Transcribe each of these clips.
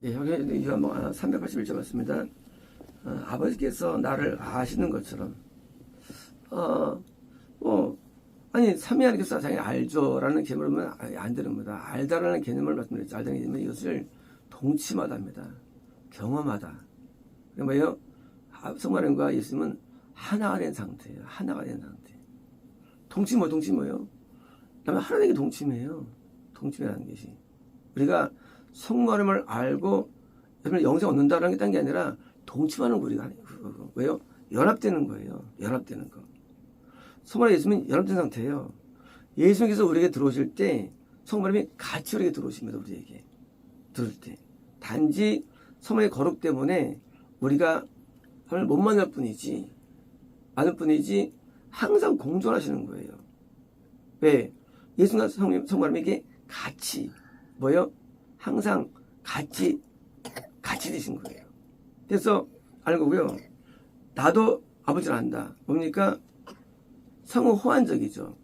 예, 여기 요한복음 381절 맞습니다. 아버지께서 나를 아시는 것처럼 아니 삼위하나님께서 자기 알죠라는 개념을 안 되는 겁니다. 알다라는 개념을 말씀드렸죠. 알다는 개념은 이것을 동침하다 합니다. 경험하다. 그게 뭐예요? 성령과 예수님은 하나가 된 상태예요. 하나가 된 상태. 동침 뭐예요? 그다음에 하나님께 동침해요. 동침이라는 것이 우리가 성령을 알고 영생 얻는다라는 게 딴 게 아니라 동침하는 거 우리가 왜요? 연합되는 거예요. 연합되는 거. 성령과 예수님은 연합된 상태예요. 예수님께서 우리에게 들어오실 때 성령님이 같이 우리에게 들어오십니다. 우리에게 들어올 때 단지 성령의 거룩 때문에 우리가 하나님을 못 만날 뿐이지 아는 뿐이지 항상 공존하시는 거예요. 왜? 예수님과 성령님에게 같이 뭐요? 항상 같이 되신 거예요. 그래서 아는 거고요. 나도 아버지를 안다. 뭡니까? 성은 호환적이죠.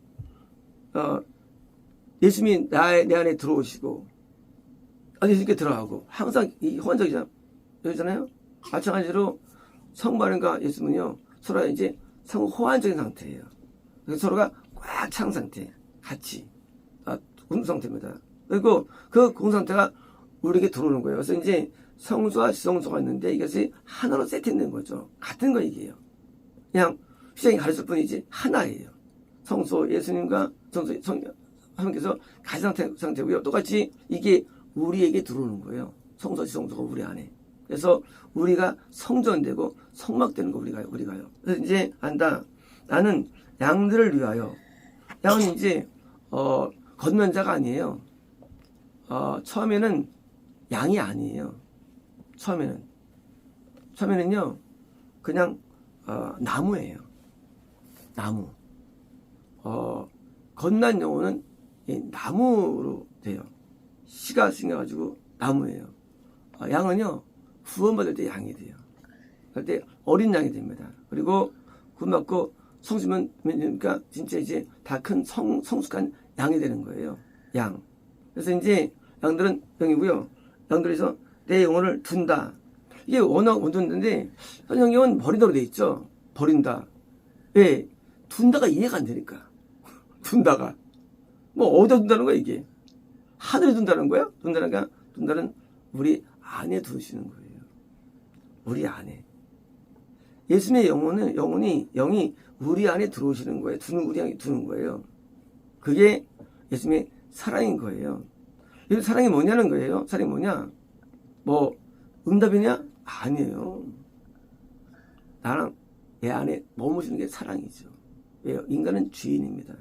예수님이 내 안에 들어오시고 예수님께 들어가고 항상 이 호환적이잖아요. 마찬가지로 성바른과 예수님은요 서로 이제 성 호환적인 상태예요. 그래서 서로가 꽉 찬 상태, 같이 공동상태입니다. 그리고 그 공동상태가 우리에게 들어오는 거예요. 그래서 이제 성소와 지성소가 있는데 이것이 하나로 세팅된 거죠. 같은 거 이게요. 그냥 휘장이 가르칠 뿐이지 하나예요. 성소 예수님과 하나님께서 같은 상태고요. 똑같이 이게 우리에게 들어오는 거예요. 성소 지성소가 우리 안에. 그래서 우리가 성전되고 성막되는 거 우리가요. 그래서 이제 안다. 나는 양들을 위하여. 양은 이제 겉면자가 아니에요. 처음에는 양이 아니에요. 처음에는요 그냥 나무예요. 나무. 겉난 영혼은 나무로 돼요. 씨가 생겨가지고 나무예요. 양은요 구원받을 때 양이 돼요. 그럴 때 어린 양이 됩니다. 그리고 구원받고 성수면 그러니까 진짜 이제 다 큰 성숙한 양이 되는 거예요. 양. 그래서 이제 양들은 영이고요. 양들에서 내 영혼을 둔다. 이게 워낙 원두인데 성경은 버린다고 돼 있죠. 버린다. 왜? 둔다가 이해가 안 되니까. 둔다가 뭐 어디다 둔다는 거야 이게? 하늘에 둔다는 거야? 둔다는 우리 안에 두시는 거예요. 우리 안에. 예수님의 영이 우리 안에 들어오시는 거예요. 우리 안에 두는 거예요. 그게 예수님의 사랑인 거예요. 이 사랑이 뭐냐는 거예요. 사랑이 뭐냐? 뭐 응답이냐? 아니에요. 나랑 내 안에 머무시는 게 사랑이죠. 왜요? 인간은 죄인입니다.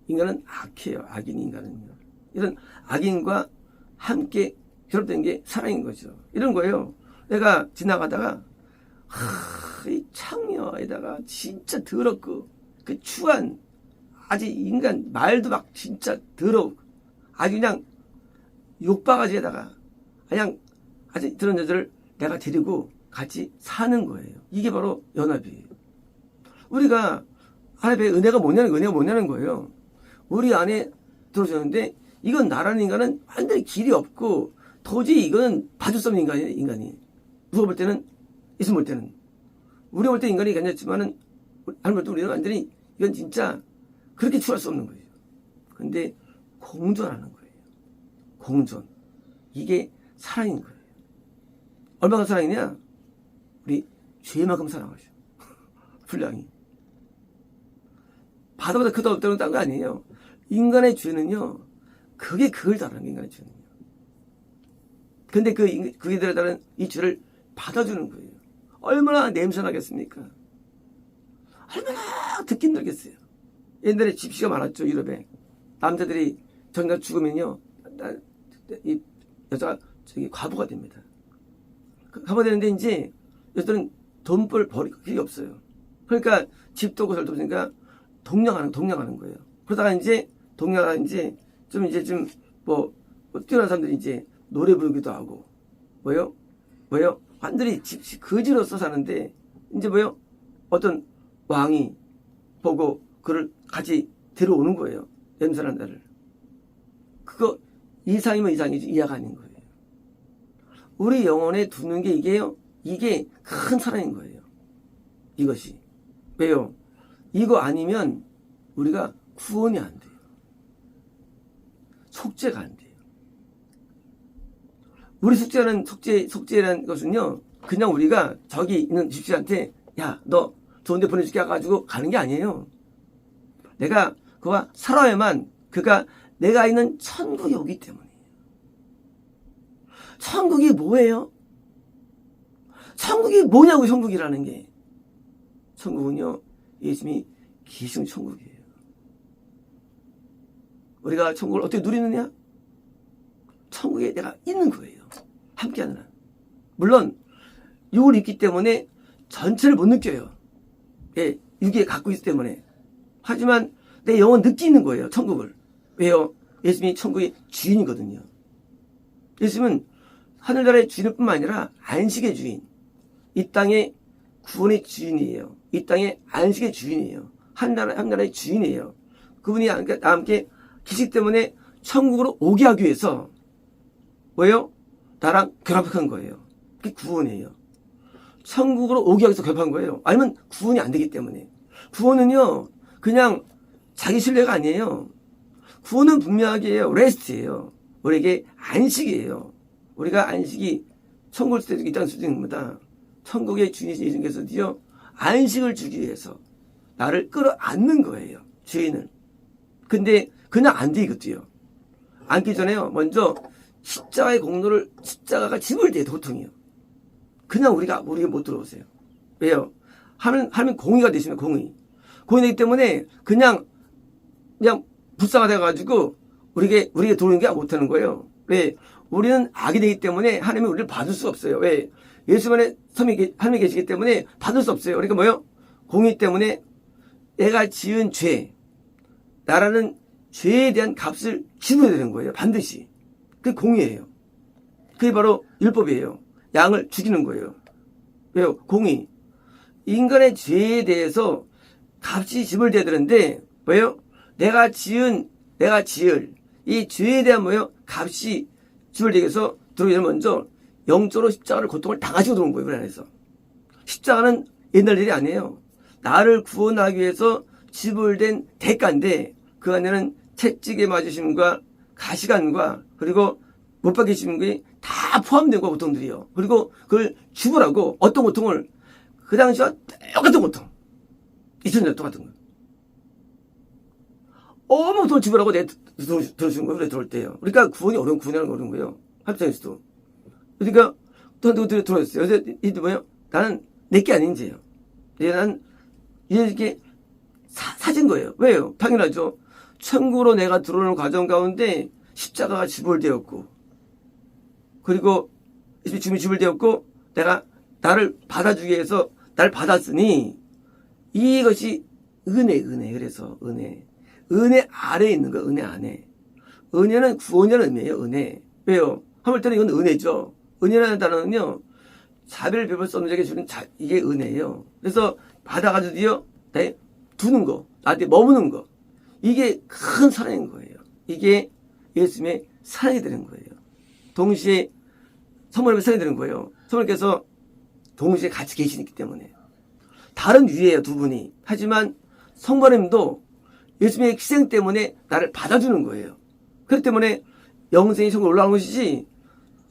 인간은 악해요. 악인 인간은요. 이런 악인과 함께 결합된 게 사랑인 거죠. 이런 거예요. 내가 지나가다가 이 창녀에다가 진짜 더럽고 그 추한 아주 인간 말도 막 진짜 더러워 아주 그냥 욕바가지에다가 그냥 아주 그런 여자를 내가 데리고 같이 사는 거예요. 이게 바로 연합이에요. 우리가 하나님의 은혜가 뭐냐는 거예요. 우리 안에 들어오셨는데 이건 나라는 인간은 완전히 길이 없고 도저히 이거는 봐줄 수 없는 인간이에요. 인간이 누가 볼 때는 예수 볼 때는 우리가 볼 때 인간이 괜찮지만은 하나님 볼 때 우리는 완전히 이건 진짜 그렇게 추할 수 없는 거예요. 근데 공존하는 거예요. 공존. 이게 사랑인 거예요. 얼마나 사랑이냐? 우리 죄만큼 사랑하죠. 분량이. 바다보다 크다 없다는 딴 거 아니에요. 인간의 죄는요. 그걸 다루는 게 인간의 죄는요. 근데 그에 따른 이 죄를 받아주는 거예요. 얼마나 냄새나겠습니까? 얼마나 듣기 힘들겠어요. 옛날에 집시가 많았죠. 유럽에. 남자들이 정가 죽으면요. 이 여자가 과부가 됩니다. 과부가 되는데 이제 여자들은 돈벌 버릴 길이 없어요. 그러니까 집도 없고 살도 없으니까 동냥하는 거예요. 그러다가 이제 동냥하다 좀 뛰어난 사람들이 이제 노래 부르기도 하고 뭐요? 완전히 집시 거지로서 사는데 이제 어떤 왕이 보고 그를 같이 데려오는 거예요. 냄새난 자를. 그거 이상이면 이상이지 이하가 아닌 거예요. 우리 영혼에 두는 게 이게요. 이게 큰 사랑인 거예요. 이것이. 왜요? 이거 아니면 우리가 구원이 안 돼요. 속죄가 안 돼요. 우리 속죄라는 것은요, 그냥 우리가 저기 있는 집사한테, 야, 너 좋은데 보내줄게 해가지고 가는 게 아니에요. 내가 그와 살아야만 그가 내가 있는 천국이 오기 때문이에요. 천국이 뭐예요? 천국이 뭐냐고, 천국이라는 게. 천국은요, 예수님이 계신 천국이에요. 우리가 천국을 어떻게 누리느냐? 천국에 내가 있는 거예요. 함께하는 한. 물론 육을 입기 때문에 전체를 못 느껴요. 예, 육에 갖고 있기 때문에. 하지만 내 영혼 느끼는 거예요. 천국을. 왜요? 예수님이 천국의 주인이거든요. 예수님은 하늘나라의 주인일 뿐만 아니라 안식의 주인. 이 땅의 구원의 주인이에요. 이 땅의 안식의 주인이에요. 한나라의 주인이에요. 그분이 나와 함께 계시기 때문에 천국으로 오게 하기 위해서 뭐예요? 나랑 결합한 거예요. 그게 구원이에요. 천국으로 오게 하기 위해서 결합한 거예요. 아니면 구원이 안 되기 때문에. 구원은요, 그냥 자기 신뢰가 아니에요. 구원은 분명하게요, 레스트예요. 우리에게 안식이에요. 우리가 안식이 천국을 수도 있고 이 땅 수도 있는 겁니다. 천국의 주인이신 예수님께서도요, 안식을 주기 위해서 나를 끌어안는 거예요. 주인을. 근데 그냥 안 돼, 이것도요. 앉기 전에요, 먼저 십자가의 공로를, 십자가가 집을 대요, 도통이요. 그냥 우리가 못 들어오세요. 왜요? 하면 공의가 되시면 공의. 공의 되기 때문에 그냥 불쌍하다가지고 우리에게 들어오는 게 못하는 거예요. 왜? 우리는 악이 되기 때문에 하나님이 우리를 받을 수 없어요. 왜? 예수만의 하나님이 계시기 때문에 받을 수 없어요. 그러니까 뭐요? 공의 때문에 내가 지은 죄, 나라는 죄에 대한 값을 지불해야 되는 거예요. 반드시. 그게 공의예요. 그게 바로 율법이에요. 양을 죽이는 거예요. 왜요? 공의. 인간의 죄에 대해서 값이 지불돼야 되는데 뭐예요? 내가 지을 이 죄에 대한 뭐예요? 값이 지불되기 위해서 들어오기 전에 먼저 영적으로 십자가를 고통을 당하시고 들어온 거예요. 그 안에서. 십자가는 옛날 일이 아니에요. 나를 구원하기 위해서 지불된 대가인데 그 안에는 채찍에 맞으심과 가시관과 그리고 못 박히시는 게 다 포함된 거 고통들이요. 그리고 그걸 지불하고 어떤 고통을 그 당시와 똑같은 고통 2000년 똑같은 거 어머 돈 지불하고 내 들어주는 거예요. 그래 들어올 때요. 그러니까 구원이 어려운 거예요. 합장에서도. 그러니까 또 들어줬어요. 그래서 이게 뭐예요? 나는 내게 아닌 죄예요. 나는 이렇게 사진 거예요. 왜요? 당연하죠. 천국으로 내가 들어오는 과정 가운데 십자가가 지불되었고 그리고 주님이 지불되었고 내가 나를 받아주기 위해서 날 받았으니 이것이 은혜. 그래서 은혜 아래에 있는 거 은혜 안에. 은혜는 구원이라는 의미예요. 은혜. 왜요? 하물 때는 이건 은혜죠. 은혜라는 단어는요, 자비를 베풀 수 없는 자에게 주는 이게 은혜예요. 그래서 받아가지고요, 두는 거, 나한테 머무는 거, 이게 큰 사랑인 거예요. 이게 예수님의 사랑이 되는 거예요. 동시에 성모님의 사랑이 되는 거예요. 성모님께서 동시에 같이 계시기 때문에. 다른 위예요, 두 분이. 하지만 성모님도 예수님의 희생 때문에 나를 받아주는 거예요. 그렇기 때문에 영생이 천국에 올라가는 것이지,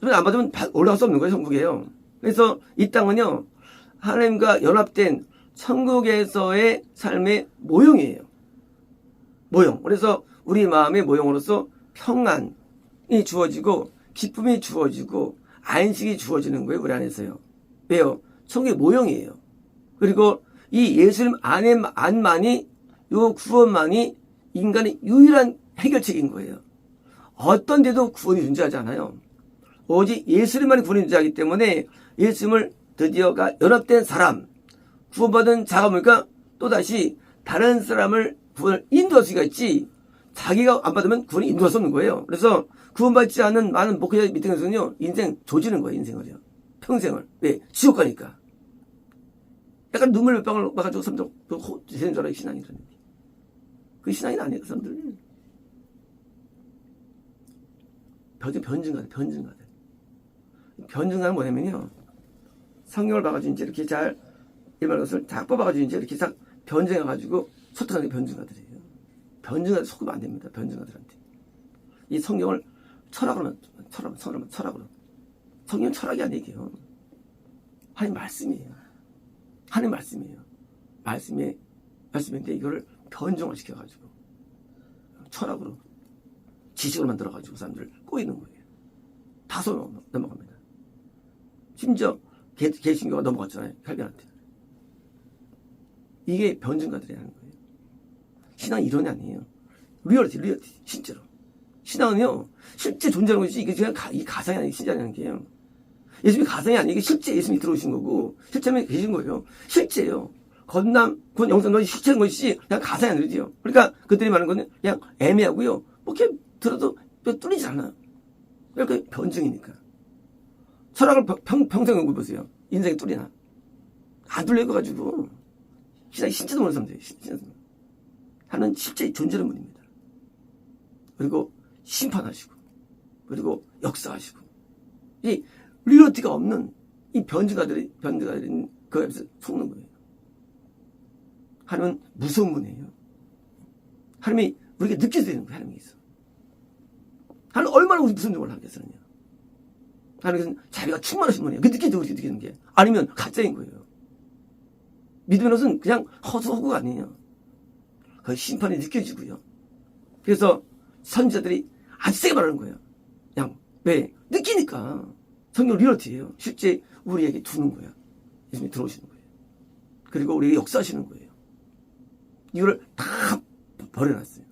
안 받으면 올라갈 수 없는 거예요, 천국이에요. 그래서 이 땅은요, 하나님과 연합된 천국에서의 삶의 모형이에요. 모형. 그래서 우리 마음의 모형으로서 평안이 주어지고, 기쁨이 주어지고, 안식이 주어지는 거예요, 우리 안에서요. 왜요? 천국의 모형이에요. 그리고 이 예수님 안만이, 요 구원만이 인간의 유일한 해결책인 거예요. 어떤 데도 구원이 존재하지 않아요. 오직 예수님만이 구원이 존재하기 때문에 예수님을 드디어가 연합된 사람, 구원받은 자가 뭡니까? 또다시 다른 사람을 구원을 인도할 수가 있지, 자기가 안 받으면 구원이 인도할 수 없는 거예요. 그래서 구원받지 않은 많은 목회자 밑에서는요, 인생 조지는 거예요, 인생을요. 평생을. 왜? 지옥 가니까. 약간 눈물 몇 방울 막아주고 사람들 되는 줄 알아요, 신앙이라는 게. 그 신앙이 아니에요, 그 사람들. 변증 가돼. 변증가는 뭐냐면요. 성경을 봐가지고 이제 이렇게 잘 일반 것을 다 뽑아가지고 이제 이렇게 싹 변증해가지고 소통하는 게 변증가들이에요. 변증가들 속으면 안 됩니다. 변증가들한테. 이 성경을 철학으로. 성경은 철학이 아니에요. 하나님 말씀이에요. 하나님 말씀이에요. 말씀인데 이거를 변종을 시켜가지고 철학으로 지식으로 만들어가지고 사람들을 꼬이는 거예요. 다소 넘어갑니다. 심지어 개신교가 넘어갔잖아요. 칼빈한테. 이게 변증가들이 하는 거예요. 신앙이 이론이 아니에요. 리얼티 실제로. 신앙은요 실제 존재하는 것이지 이게 그냥 이 가상이 아니고 신자라는 게요. 예수님이 가상이 아니고 이게 실제 예수님이 들어오신 거고 실제면 계신 거예요. 실제예요. 건남 그 영상 너희 실체인 것이지 그냥 가상이 아니죠. 그러니까 그들이 말하는 거는 그냥 애매하고요. 뭐 이렇게 들어도 뚫리지 않아요. 그러니까 변증이니까. 철학을 평생 연구해보세요. 인생이 뚫리나. 안 뚫릴 거 가지고 신앙이 신지도 모르는 사람들이에요. 하는 실제 존재는 분입니다. 그리고 심판하시고 그리고 역사하시고 이 리얼티가 없는 이 변증가들이 그 앞에서 속는 거예요. 하나님은 무서운 분이에요. 하나님이 우리에게 느껴야 되는 거예요. 하나님이 있어. 하나님 얼마나 우리 무슨 종을 하겠어요. 하나님은 자비가 충만하신 분이에요. 그 느끼죠. 우리가 느끼는 게. 아니면 가짜인 거예요. 믿음의 것은 그냥 허구가 아니에요. 그 심판이 느껴지고요. 그래서 선지자들이 아주 세게 말하는 거예요. 그냥 왜? 느끼니까. 성경 리얼티예요. 실제 우리에게 두는 거예요. 예수님이 들어오시는 거예요. 그리고 우리에게 역사하시는 거예요. 이거를 다 버려놨어요.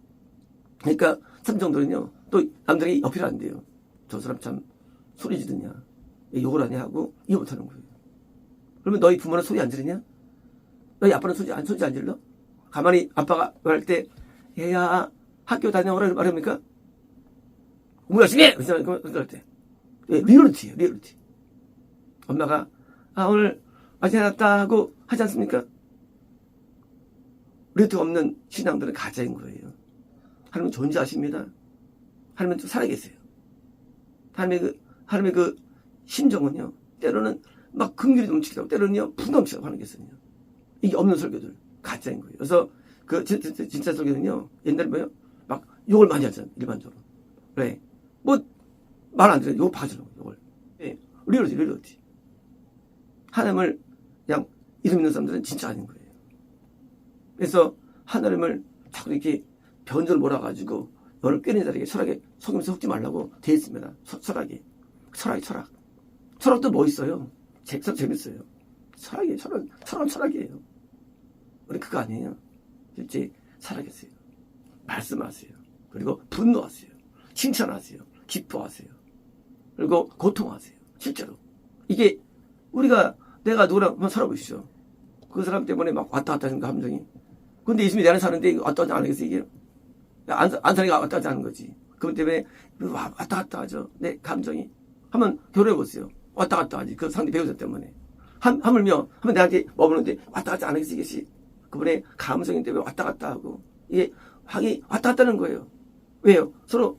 그러니까 삼정도는요. 또 남들에게 어필 안 돼요. 저 사람 참 소리 지르냐. 욕을 하냐 하고 이해 못하는 거예요. 그러면 너희 부모는 소리 안 지르냐? 너희 아빠는 소리 안 질러? 가만히 아빠가 말할 때 얘야 학교 다녀오라 말합니까? 공부 열심히 해! 그럴 때. 리얼리티예요. 리얼리티. 엄마가 오늘 아직 해놨다 하고 하지 않습니까? 리얼티 없는 신앙들은 가짜인 거예요. 하나님은 존재하십니다. 하나님은 좀 살아계세요. 하나님의 그 심정은요, 때로는 막 긍휼이 넘치기도 하고, 때로는요, 분넘치기도 하는 게 있어요. 이게 없는 설교들, 가짜인 거예요. 그래서 그 진짜 설교는요, 옛날에 뭐예요? 막 욕을 많이 하잖아요, 일반적으로. 왜? 뭐, 말 안 들어요. 욕 봐주는 거예요, 욕을. 네. 리얼리티. 하나님을 그냥 이름 있는 사람들은 진짜 아닌 거예요. 그래서 하나님을 자꾸 이렇게 변절을 몰아가지고 너를 꿰는 자에게 철학에 속이면서 속지 말라고 되어 있습니다. 철학이. 철학도 뭐 있어요? 재밌어요. 철학이에요. 철학은 철학이에요. 우리 그거 아니에요. 실제 살아계세요. 말씀하세요. 그리고 분노하세요. 칭찬하세요. 기뻐하세요. 그리고 고통하세요. 실제로. 이게 내가 누구랑 한번 살아보시죠. 그 사람 때문에 막 왔다 갔다 하는 감정이. 근데 예수님이 내 안에 사는데 왔다 갔다 안 하겠어, 이게. 안 사니까 왔다 갔다 하는 거지. 그것 때문에 왔다 갔다 하죠. 내 감정이. 한번 결혼해보세요. 왔다 갔다 하지. 그 상대 배우자 때문에. 하물며, 한번 내한테 머무는데 왔다 갔다 안 하겠어, 이것이. 그분의 감성이 때문에 왔다 갔다 하고. 이게 확이 왔다 갔다 하는 거예요. 왜요? 서로,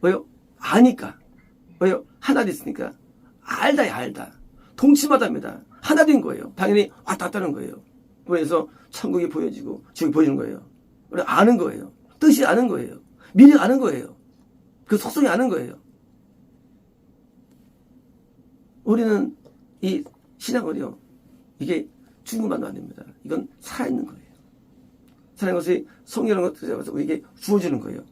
왜요? 아니까. 왜요? 하나 됐으니까. 알다. 동치마다입니다. 하나 된 거예요. 당연히 왔다 갔다 하는 거예요. 그래서 천국이 보여지고 지옥이 보이는 거예요. 우리 아는 거예요. 뜻이 아는 거예요. 미래가 아는 거예요. 그 속성이 아는 거예요. 우리는 이 신앙을요, 이게 죽음만도 안 됩니다. 이건 살아있는 거예요. 살아있는 것이 성경이라는 것을 우리에게 주어주는 거예요.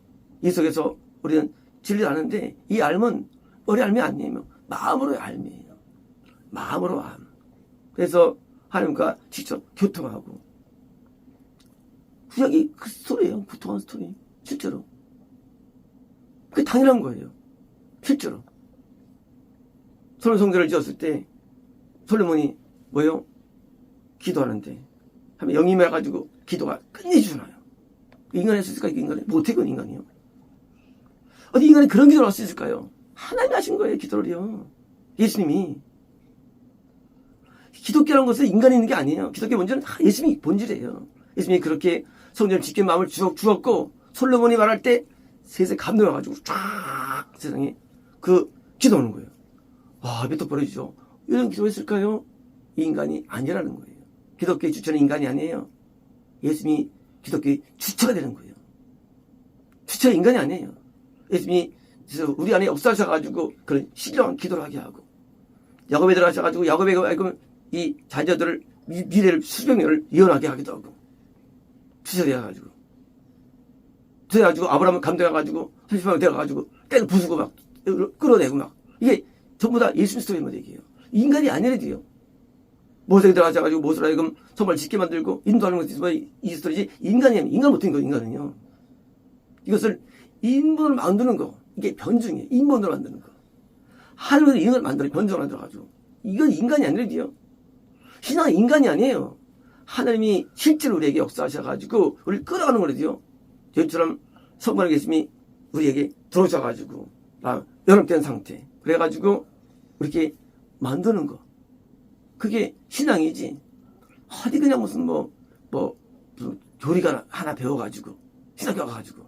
이 속에서 우리는 진리를 아는데 이 알면 머리 알미 아니에요. 마음으로의 알미예요. 마음으로 암. 그래서 하나님과 직접 교통하고. 구약이 그 스토리예요. 교통하는 스토리. 실제로. 그게 당연한 거예요. 실제로. 솔로몬 성전을 지었을 때 솔로몬이 뭐예요? 기도하는데 하면 영이 해가지고 기도가 끝내주지 않아요. 인간이 할 수 있을까? 인간이? 못해, 그건 인간이요. 어디 인간이 그런 기도를 할 수 있을까요? 하나님이 하신 거예요, 기도를요. 예수님이. 기독교라는 것은 인간이 있는 게 아니에요. 기독교 본질은 예수님이 본질이에요. 예수님이 그렇게 성전을 짓게 마음을 주었고 솔로몬이 말할 때 세상에 감동해가지고 쫙 세상에 그 기도하는 거예요. 몇 벌어지죠. 이런 기도했을까요? 이 인간이 아니라는 거예요. 기독교의 주체는 인간이 아니에요. 예수님이 기독교의 주체가 되는 거예요. 주체가 인간이 아니에요. 예수님이 우리 안에 역사하셔가지고 그런 신령한 기도를 하게 하고, 야곱에 들어가셔가지고 야곱의 이 자녀들을 미래를 수백 년을 예언하게 하기도 하고, 주체되어가지고 아브라함을 감동해가지고 30만 데려가가지고 깨를 부수고 막 끌어내고 막, 이게 전부 다 예수님 스토리만 얘기해요. 인간이 아니래도요. 모세에 들어가셔가지고 모세로 하여금 정말 짓게 만들고 인도하는 것이 이 스토리지, 인간이 아니면 인간 못한 거. 인간은요, 이것을 인본을 만드는 거, 이게 변증이에요. 인본으로 만드는 거. 하늘에서 인간을 만들어 변증을 만들어가지고, 이건 인간이 아니래도요. 신앙은 인간이 아니에요. 하나님이 실제로 우리에게 역사하셔가지고 우리를 끌어가는 거래도요. 저희처럼 성관의 예수님이 우리에게 들어오셔가지고 연합된 상태, 그래가지고 이렇게 만드는 거, 그게 신앙이지. 어디 그냥 무슨 교리가 하나 배워가지고 신학교 가가지고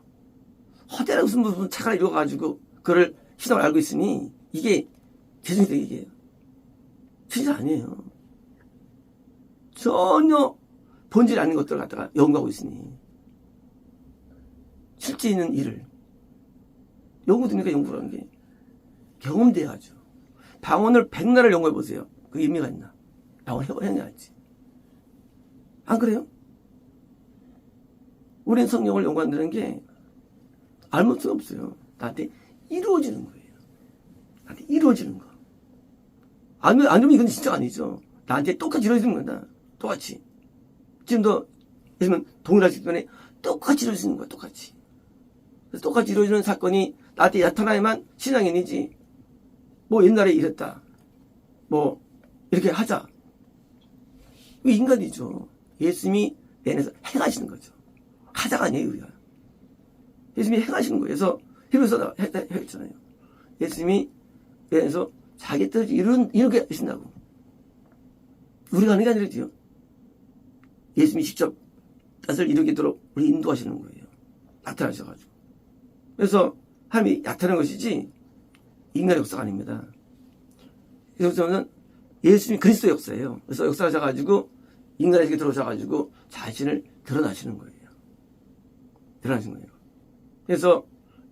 어디나 무슨 차가 읽어가지고 그걸 신앙을 알고 있으니 이게 재정이 되게 진짜 아니에요. 전혀 본질이 아닌 것들을 갖다가 연구하고 있으니, 실제 있는 일을 연구됩니까? 연구라는 게 경험돼야죠. 방언을 100날을 연구해 보세요. 그 의미가 있나? 방언 해봐야지. 안 그래요? 우린 성령을 연구한다는 게 알면 수가 없어요. 나한테 이루어지는 거예요. 나한테 이루어지는 거. 아니면 이건 진짜 아니죠. 나한테 똑같이 이루어지는 거다. 똑같이. 지금도 예수님은 동일하시기 때문에 똑같이 이루어지는 거야. 똑같이. 그래서 똑같이 이루어지는 사건이 나한테 나타나야만 신앙인이지. 옛날에 이랬다, 이렇게 하자, 이거 인간이죠. 예수님이 내 안에서 행하시는 거죠. 하자가 아니에요. 우리가 예수님이 행하시는 거예요. 그래서 히브리서 했잖아요. 예수님이 내 안에서 자기 뜻을 이루게 하신다고. 우리가 하는 게 아니라요. 예수님이 직접 뜻을 이루도록 우리 인도하시는 거예요. 나타나셔가지고. 그래서 하나님이 나타나는 것이지 인간의 역사가 아닙니다. 그래서 저는 예수님이 그리스도의 역사예요. 그래서 역사하셔가지고 인간에게 들어오셔가지고 자신을 드러나시는 거예요. 드러나시는 거예요. 그래서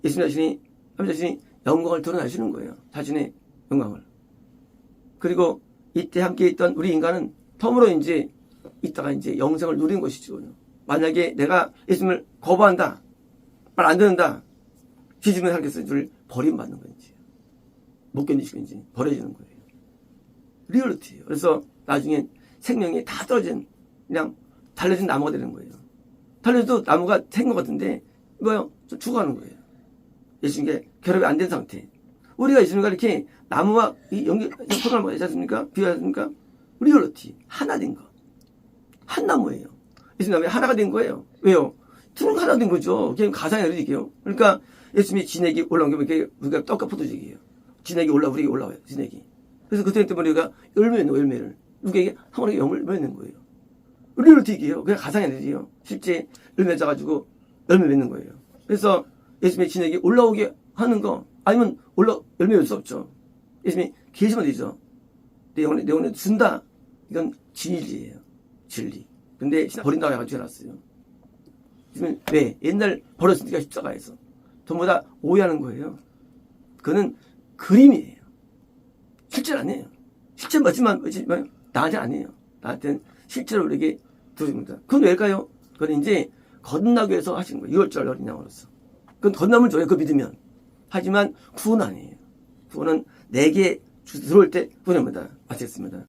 예수님 자신이, 하나님 자신이 영광을 드러나시는 거예요. 자신의 영광을. 그리고 이때 함께 있던 우리 인간은 덤으로 이따가 영생을 누리는 것이죠. 만약에 내가 예수님을 거부한다, 말 안 듣는다, 기준을 하겠어요. 줄 버림받는 건지, 못 견디시는지 버려지는 거예요. 리얼리티예요. 그래서 나중에 생명이 다 떨어진, 그냥 달려진 나무가 되는 거예요. 달려도 나무가 된 것 같은데 죽어가는 거예요. 예수님께 결합이 안 된 상태. 우리가 예수님과 이렇게 나무와 이 포도나무가 있지 않습니까? 비유하십니까? 리얼리티. 하나 된 거. 한 나무예요. 예수님 하나가 된 거예요. 왜요? 둘은 하나 된 거죠. 그냥 가상의 리얼리티예요. 그러니까 예수님이 진액이 올라온 게 우리가 떡과 포도주기예요. 진액이 우리에게 올라와요. 진액이. 그래서 그때 때문에 우리가 열매를 누구에게 한번에 열매 맺는 거예요. 리얼리티예요. 그냥 가상의 리얼리티예요. 실제 열매 맺어가지고 열매 맺는 거예요. 그래서 예수님의 진액이 올라오게 하는 거, 아니면 열매 맺을 수 없죠. 예수님이 계시면 되죠. 내 영혼에 준다. 이건 진리예요. 진리. 근데 버린다고 해가지고 해놨어요. 예수님은 왜? 옛날 버렸으니까 십자가에서. 전부 다 오해하는 거예요. 그거는 그림이에요. 실제는 아니에요. 실제 맞지만 나한테는 아니에요. 나한테는 실제로 우리에게 들어줍니다. 그건 왜일까요? 그건 거듭나기 위해서 하신 거예요. 6월절 어린 양으로서. 그건 거듭남을 줘요. 그거 믿으면. 하지만 구원 아니에요. 구원은 내게 들어올 때 구원입니다. 마치겠습니다.